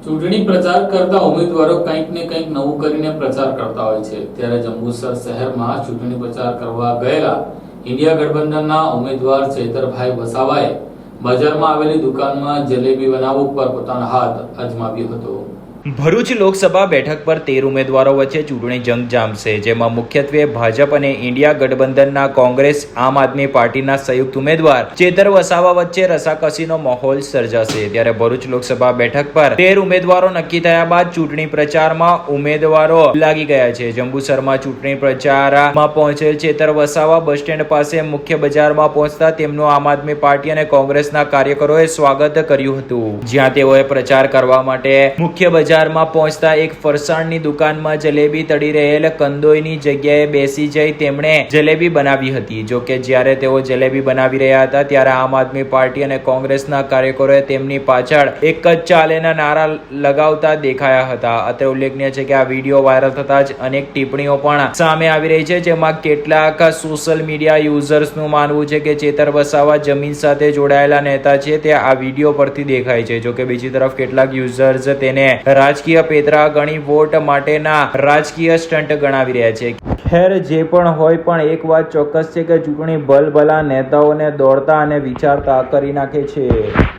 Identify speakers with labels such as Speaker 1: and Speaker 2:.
Speaker 1: ચૂંટણી પ્રચાર કરતા ઉમેદવારો કંઈક ને કંઈક નવું કરીને પ્રચાર કરતા હોય છે। ત્યારે જંબુસર શહેરમાં ચૂંટણી પ્રચાર કરવા ગયેલા ઇન્ડિયા ગઠબંધનના ઉમેદવાર ચૈતરભાઈ વસાવાએ બજારમાં આવેલી દુકાનમાં જલેબી બનાવવા ઉપર પોતાનો હાથ અજમાવ્યો હતો।
Speaker 2: ભરૂચ લોકસભા બેઠક પર 13 ઉમેદવારો વચ્ચે ચૂંટણી જંગ જામશે, જેમાં મુખ્યત્વે ભાજપ અને ઇન્ડિયા ગઠબંધનના કોંગ્રેસ આમ આદમી પાર્ટીના સંયુક્ત ઉમેદવાર ચેતર વસાવા વચ્ચે રસાકસીનો માહોલ સર્જાશે। ત્યારે ભરૂચ લોકસભા બેઠક પર 13 ઉમેદવારો નક્કી થયા બાદ ચૂંટણી પ્રચારમાં ઉમેદવારો લાગી ગયા છે। જંબુસરમાં ચૂંટણી પ્રચારમાં પહોંચેલ ચેતર વસાવા બસ સ્ટેન્ડ પાસે મુખ્ય બજારમાં પહોંચતા તેમનું આમ આદમી પાર્ટી અને કોંગ્રેસના કાર્યકરોએ સ્વાગત કર્યું હતું, જ્યાં તેઓએ પ્રચાર કરવા માટે મુખ્ય બજારમાં પહોંચતા એક ફરસાણની દુકાનમાં જલેબી તળી રહેલ કંદોઈની જગ્યાએ બેસી જઈ તેમણે જલેબી બનાવી હતી। જો કે જ્યારે તેઓ જલેબી બનાવી રહ્યા હતા ત્યારે આમ આદમી પાર્ટી અને કોંગ્રેસના કાર્યકરોએ તેમની પાછળ એક જ ચાલેના નારા લગાવતા દેખાયા હતા। અત્રે ઉલ્લેખનીય છે કે આ વિડીયો વાયરલ થતા જ અનેક ટિપ્પણીઓ પણ સામે આવી રહી છે, જેમાં કેટલાક સોશિયલ મીડિયા યુઝર્સનું માનવું છે કે ચેતર વસાવા જમીન સાથે જોડાયેલા નેતા છે, તે આ વિડીયો પરથી દેખાય છે। જો કે બીજી તરફ કેટલાક યુઝર્સ તેને રાજકીય પેતરા ગણી વોટ માટેના રાજકીય સ્ટન્ટ ગણાવી રહ્યા છે। ખેર જે પણ હોય, પણ એક વાત ચોક્કસ છે કે ચૂંટણી ભલભલા નેતાઓને દોડતા અને વિચારતા કરી નાખે છે।